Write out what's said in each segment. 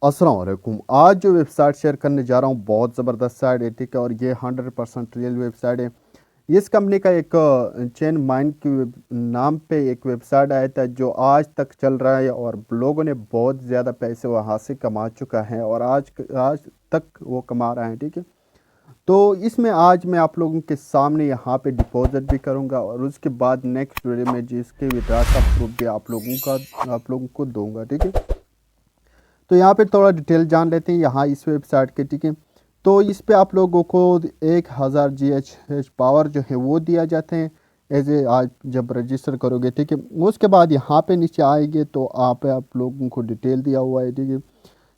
अस्सलाम वालेकुम। आज जो वेबसाइट शेयर करने जा रहा हूँ बहुत ज़बरदस्त साइट है, ठीक है। और ये 100% रियल वेबसाइट है। इस कंपनी का एक चेन माइंड की नाम पे एक वेबसाइट आया था जो आज तक चल रहा है और लोगों ने बहुत ज़्यादा पैसे वहाँ से कमा चुका है और आज तक वो कमा रहा है, ठीक है। तो इसमें आज मैं आप लोगों के सामने यहाँ पे डिपॉजिट भी करूँगा और उसके बाद नेक्स्ट वीडियो में जिसके विड्रा का प्रूफ भी आप लोगों को दूंगा, ठीक है। तो यहाँ पे थोड़ा डिटेल जान लेते हैं यहाँ इस वेबसाइट के, ठीक है। तो इस पे आप लोगों को 1000 GHz पावर जो है वो दिया जाते हैं एज ए आज जब रजिस्टर करोगे, ठीक है। उसके बाद यहाँ पे नीचे आएंगे तो आप लोगों को डिटेल दिया हुआ है, ठीक है।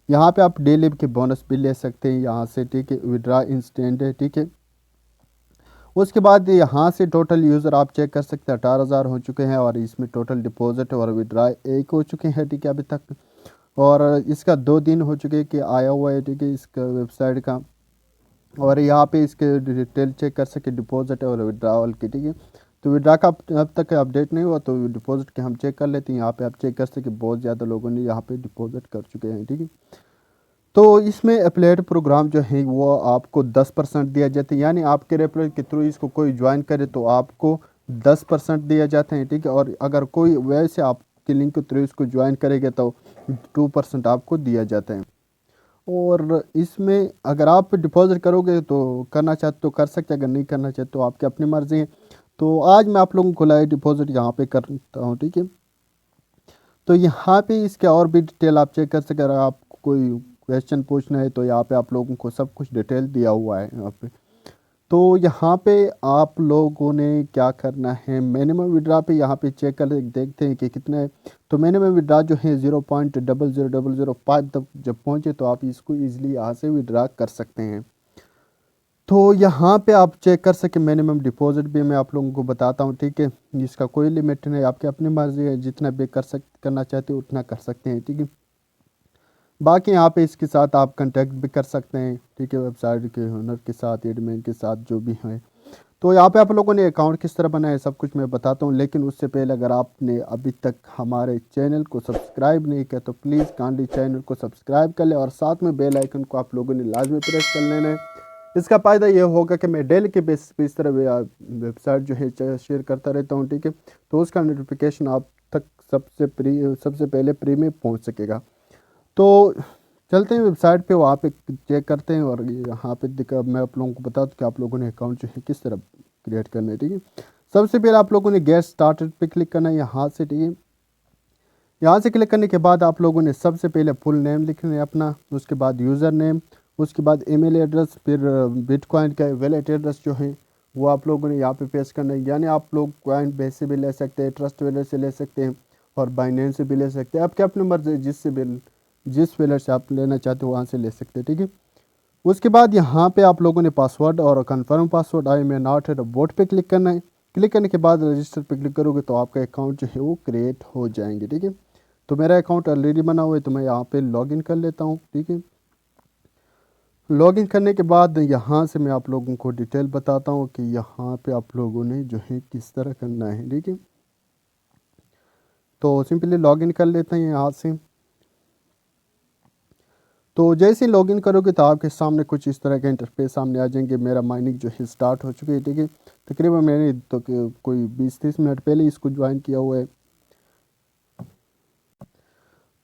यहाँ पे आप डेली के बोनस भी ले सकते हैं यहाँ से, ठीक है। विड्रा इंस्टेंट है, ठीक है। उसके बाद यहाँ से टोटल यूज़र आप चेक कर सकते हैं 18,000 हो चुके हैं और इसमें टोटल डिपॉजिट और विड्रा एक हो चुके हैं, ठीक है, अभी तक। और इसका 2 दिन हो चुके कि आया हुआ है, ठीक है, इसका वेबसाइट का। और यहाँ पे इसके डिटेल चेक कर सके डिपॉजिट और विड्रावल की, ठीक है। तो विड्रा का अब तक अपडेट नहीं हुआ तो डिपॉजिट के हम चेक कर लेते हैं। यहाँ पे आप चेक कर सके बहुत ज़्यादा लोगों ने यहाँ पे डिपॉजिट कर चुके हैं, ठीक है। तो इसमें एप्लेट प्रोग्राम जो है वो आपको 10% दिया जाता है, यानी आपके रेफरल के थ्रू इसको कोई ज्वाइन करे तो आपको 10% दिया जाता है, ठीक है। और अगर कोई वैसे आपके लिंक के थ्रू इसको ज्वाइन करेगा तो 2% आपको दिया जाता है। और इसमें अगर आप डिपॉजिट करोगे तो करना चाहते तो कर सकते हैं, अगर नहीं करना चाहते तो आपकी अपनी मर्ज़ी है। तो आज मैं आप लोगों को लाइव डिपॉजिट यहाँ पे करता हूँ, ठीक है। तो यहाँ पे इसके और भी डिटेल आप चेक कर सकते हैं। अगर आपको कोई क्वेश्चन पूछना है तो यहाँ पे आप लोगों को सब कुछ डिटेल दिया हुआ है यहाँ पे। तो यहाँ पे आप लोगों ने क्या करना है, मिनिमम विड्रा पे यहाँ पे चेक कर देखते हैं कि कितना है। तो मिनिमम विड्रा जो है 0.00005 तक जब पहुँचे तो आप इसको ईजिली यहाँ से विड्रा कर सकते हैं। तो यहाँ पे आप चेक कर सके मिनिमम डिपॉजिट भी मैं आप लोगों को बताता हूँ, ठीक है। इसका कोई लिमिट नहीं, आपकी अपनी मर्ज़ी है, जितना भी करना चाहते हो उतना कर सकते हैं, ठीक है। बाकी यहाँ पे इसके साथ आप कांटेक्ट भी कर सकते हैं, ठीक है, वेबसाइट के ओनर के साथ, एडमिन के साथ, जो भी है। तो यहाँ पे आप लोगों ने अकाउंट किस तरह बनाया है सब कुछ मैं बताता हूँ, लेकिन उससे पहले अगर आपने अभी तक हमारे चैनल को सब्सक्राइब नहीं किया तो प्लीज़ काइंडली चैनल को सब्सक्राइब कर लें और साथ में बेल आइकन को आप लोगों ने लाजमी प्रेस कर लेना है। इसका फ़ायदा ये होगा कि मैं डेली के बेसिस पे इस तरह वेबसाइट जो है शेयर करता रहता हूँ, ठीक है। तो उसका नोटिफिकेशन आप तक सबसे पहले प्री में पहुँच सकेगा। तो चलते हैं वेबसाइट पे, वहाँ पे चेक करते हैं और यहाँ पे दिखा मैं आप लोगों को बता दूँ कि आप लोगों ने अकाउंट जो है किस तरह क्रिएट करना है, ठीक है। सबसे पहले आप लोगों ने गेट स्टार्टेड पे क्लिक करना है यहाँ से, ठीक है। यहाँ से क्लिक करने के बाद आप लोगों ने सबसे पहले फुल नेम लिखना है अपना, उसके बाद यूज़र नेम, उसके बाद ईमेल एड्रेस, फिर बिटकॉइन का वैलेट एड्रेस जो है वो आप लोगों ने यहाँ पे पेस्ट करना है। यानी आप लोग कॉइन बेस से भी ले सकते हैं, ट्रस्ट वैलेट से ले सकते हैं और बाइनेंस से भी ले सकते हैं। आपके अपने मर्जी जिस वैलेट से आप लेना चाहते हो वहाँ से ले सकते हैं, ठीक है। उसके बाद यहाँ पे आप लोगों ने पासवर्ड और कंफर्म पासवर्ड आई में नॉट है रोबोट पे क्लिक करना है। क्लिक करने के बाद रजिस्टर पे क्लिक करोगे तो आपका अकाउंट जो है वो क्रिएट हो जाएंगे, ठीक है। तो मेरा अकाउंट ऑलरेडी बना हुआ है तो मैं यहाँ पे लॉगिन कर लेता हूँ, ठीक है। लॉगिन करने के बाद यहाँ से मैं आप लोगों को डिटेल बताता हूँ कि यहाँ पे आप लोगों ने जो है किस तरह करना है, ठीक है। तो सिंपली लॉगिन कर लेते हैं यहाँ से। तो जैसे ही लॉगिन करोगे तो आपके सामने कुछ इस तरह के इंटरफेस सामने आ जाएंगे। मेरा माइनिंग जो है स्टार्ट हो चुकी है, ठीक है। तकरीबन मैंने तो कोई 20-30 मिनट पहले इसको ज्वाइन किया हुआ है।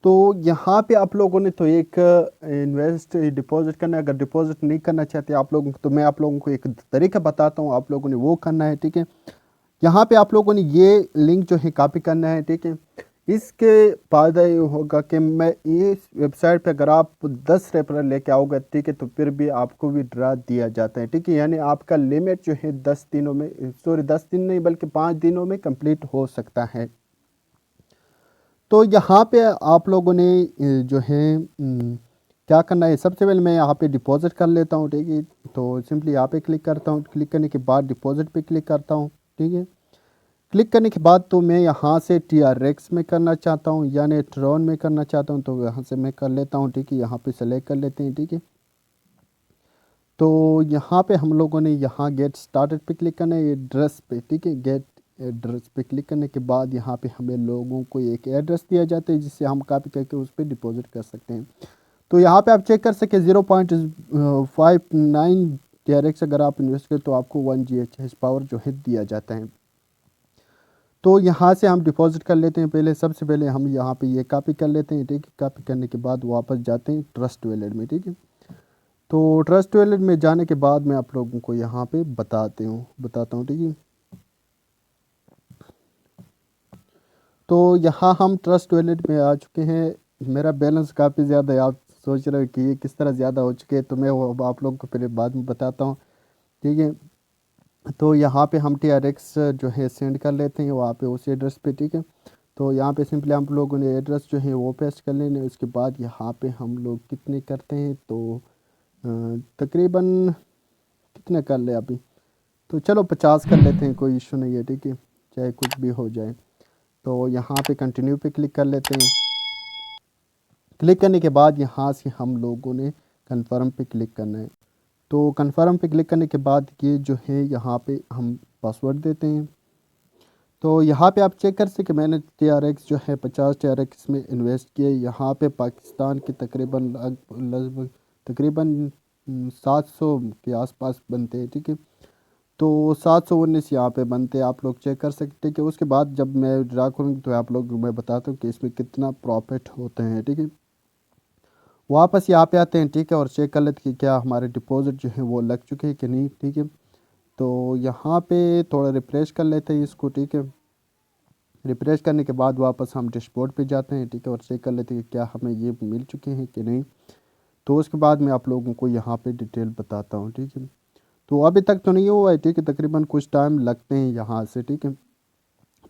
तो यहाँ पे आप लोगों ने तो एक इन्वेस्ट डिपॉजिट करना है। अगर डिपॉजिट नहीं करना चाहते आप लोगों को तो मैं आप लोगों को एक तरीका बताता हूँ, आप लोगों ने वो करना है, ठीक है। यहाँ पे आप लोगों ने ये लिंक जो है कॉपी करना है, ठीक है। इसके फ़ायदा ये होगा कि मैं इस वेबसाइट पे अगर आप 10 रेफरल लेके आओगे, ठीक है, तो फिर भी आपको विड्रा दिया जाता है, ठीक है। यानी आपका लिमिट जो है 10 दिनों में, सॉरी 10 दिन नहीं बल्कि 5 दिनों में कंप्लीट हो सकता है। तो यहाँ पे आप लोगों ने जो है क्या करना है, सबसे पहले मैं यहाँ पे डिपॉजिट कर लेता हूँ, ठीक है। तो सिंपली यहाँ पे क्लिक करता हूँ, क्लिक करने के बाद डिपॉजिट पे क्लिक करता हूँ, ठीक है। क्लिक करने के बाद तो मैं यहाँ से TRX में करना चाहता हूँ यानी ट्रॉन में करना चाहता हूँ तो यहाँ से मैं कर लेता हूँ, ठीक है। यहाँ पे सेलेक्ट कर लेते हैं, ठीक है। तो यहाँ पे हम लोगों ने यहाँ गेट स्टार्टेड पे क्लिक करना है एड्रेस पे, ठीक है। गेट एड्रेस पे क्लिक करने के बाद यहाँ पे हमें लोगों को एक एड्रेस दिया जाता है जिससे हम कॉपी करके उस पर डिपॉजिट कर सकते हैं। तो यहाँ पे आप चेक कर सके 0.59 TRX अगर आप इन्वेस्ट करें तो आपको 1 GHz पावर जो है दिया जाता है। तो यहाँ से हम डिपॉजिट कर लेते हैं। पहले सबसे पहले हम यहाँ पे ये कॉपी कर लेते हैं, ठीक है। कॉपी करने के बाद वापस जाते हैं ट्रस्ट वॉलेट में, ठीक है। तो ट्रस्ट वॉलेट में जाने के बाद मैं आप लोगों को यहाँ पे बताता हूँ, ठीक है। तो यहाँ हम ट्रस्ट वॉलेट में आ चुके हैं। मेरा बैलेंस काफ़ी ज़्यादा है। आप सोच रहे हो कि ये किस तरह ज़्यादा हो चुके हैं, तो मैं वो आप लोगों को पहले बाद में बताता हूँ, ठीक है। तो यहाँ पे हम TRX जो है सेंड कर लेते हैं वहाँ पे उस एड्रेस पे, ठीक है। तो यहाँ पे सिंपली हम लोगों ने एड्रेस जो है वो पेस्ट कर लेने। उसके बाद यहाँ पे हम लोग कितने करते हैं, तो तकरीबन कितने कर ले अभी, तो चलो 50 कर लेते हैं, कोई इशू नहीं है, ठीक है, चाहे कुछ भी हो जाए। तो यहाँ पे कंटिन्यू पे क्लिक कर लेते हैं। क्लिक करने के बाद यहाँ से हम लोगों ने कन्फर्म पे क्लिक करना है। तो कन्फर्म पे क्लिक करने के बाद ये जो है यहाँ पे हम पासवर्ड देते हैं। तो यहाँ पे आप चेक कर सके मैंने TRX जो है 50 TRX में इन्वेस्ट किए। यहाँ पे पाकिस्तान के तकरीबन लगभग तकरीबन 700 के आसपास बनते हैं, ठीक है। तो 719 यहाँ पे बनते हैं, आप लोग चेक कर सकते हैं। कि उसके बाद जब मैं ड्रा करूँगी तो आप लोग मैं बताता हूँ कि इसमें कितना प्रॉफिट होते हैं, ठीक है। वापस यहाँ पे आते हैं, ठीक है, और चेक कर लेते हैं कि क्या हमारे डिपॉजिट जो है वो लग चुके हैं कि नहीं, ठीक है। तो यहाँ पे थोड़ा रिफ्रेश कर लेते हैं इसको, ठीक है। रिफ्रेश करने के बाद वापस हम डैशबोर्ड पे जाते हैं, ठीक है, और चेक कर लेते हैं कि क्या हमें ये मिल चुके हैं कि नहीं। तो उसके बाद मैं आप लोगों को यहाँ पे डिटेल बताता हूँ, ठीक है। तो अभी तक तो नहीं हुआ है, ठीक है, तकरीबन कुछ टाइम लगते हैं यहाँ से, ठीक है।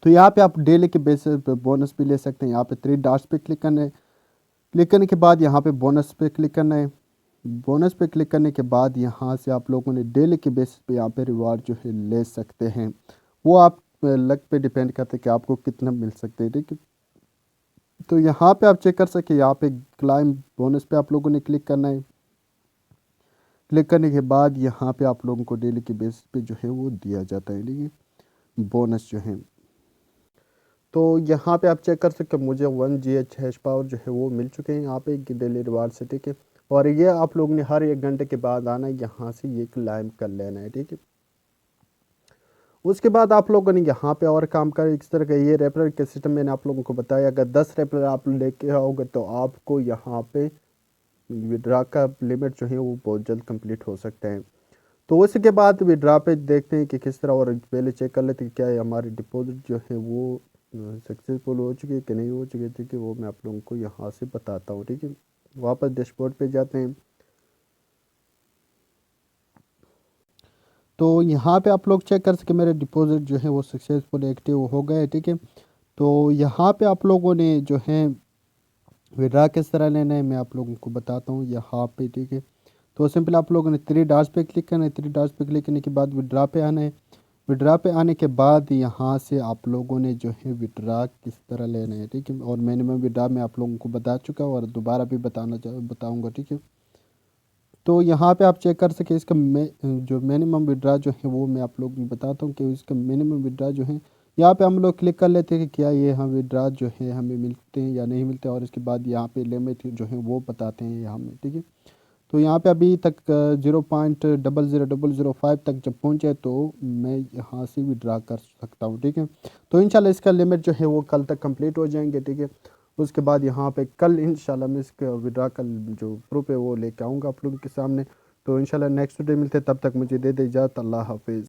तो यहाँ पे आप डेली के बेसिस पे बोनस भी ले सकते हैं। यहाँ पे 3 डॉट्स पे क्लिक करना है। क्लिक करने के बाद यहाँ पे बोनस पे क्लिक करना है। बोनस पे क्लिक करने के बाद यहाँ से आप लोगों ने डेली के बेसिस पे यहाँ पे रिवार्ड जो है ले सकते हैं। वो आप लक पे डिपेंड करते हैं कि आपको कितना मिल सकते हैं, ठीक है। तो यहाँ पे आप चेक कर सके, यहाँ पे क्लाइम बोनस पे आप लोगों ने क्लिक करना है। क्लिक करने के बाद यहाँ पे आप लोगों को डेली के बेसिस पे जो है वो दिया जाता है, ठीक है, बोनस जो है। तो यहाँ पे आप चेक कर सकते हैं मुझे 1 GHz पावर जो है वो मिल चुके हैं यहाँ पे डेली रिवार्ड से, ठीक है। और ये आप लोग ने हर 1 घंटे के बाद आना है, यहाँ से ये क्लाइम कर लेना है, ठीक है। उसके बाद आप लोगों ने यहाँ पे और काम कर इस तरह का ये रेफरल के सिस्टम मैंने आप लोगों को बताया। अगर 10 रेफरल आप लेके आओगे तो आपको यहाँ पे विड्रा का लिमिट जो है वो बहुत जल्द कंप्लीट हो सकता है। तो उसके बाद विड्रा पे देखते हैं कि किस तरह, और पहले चेक कर लेते हैं कि क्या हमारी डिपॉजिट जो है वो सक्सेसफुल हो चुकी है कि नहीं हो चुकी है, ठीक है। वो मैं आप लोगों को यहाँ से बताता हूँ, ठीक है। वापस डैशबोर्ड पे जाते हैं। तो यहाँ पे आप लोग चेक कर सके मेरे डिपॉजिट जो है वो सक्सेसफुल एक्टिव हो गए, ठीक है। तो यहाँ पे आप लोगों ने जो है विड्रा किस तरह लेना है मैं आप लोगों को बताता हूँ यहाँ पे, ठीक है। तो सिंपल आप लोगों ने 3 डॉट्स पे क्लिक करना है। 3 डॉट्स पे क्लिक करने के बाद विड्रा पे आना है। विड्रा पे आने के बाद यहाँ से आप लोगों ने जो है विड्रा किस तरह लेना है, ठीक है। और मिनिमम विड्रा मैं आप लोगों को बता चुका हूँ और दोबारा भी बताऊँगा, ठीक है। तो यहाँ पे आप चेक कर सके इसका जो मिनिमम विड्रा जो है वो मैं आप लोगों को बताता हूँ कि इसका मिनिमम विड्रा जो है यहाँ पे हम लोग क्लिक कर लेते हैं कि क्या ये हम विड्रा जो है हमें मिलते हैं या नहीं मिलते, और इसके बाद यहाँ पे लिमिट जो है वो बताते हैं हमें, ठीक है। तो यहाँ पे अभी तक 0.00005 तक जब पहुँचे तो मैं यहाँ से विड्रा कर सकता हूँ, ठीक है। तो इंशाल्लाह इसका लिमिट जो है वो कल तक कंप्लीट हो जाएंगे, ठीक है। उसके बाद यहाँ पे कल इंशाल्लाह मैं इसका विड्रा का जो प्रूफ है वो लेके आऊँगा आप लोगों के सामने। तो इंशाल्लाह नेक्स्ट डे मिलते हैं, तब तक मुझे दे इजाज़त। अल्लाह हाफिज़।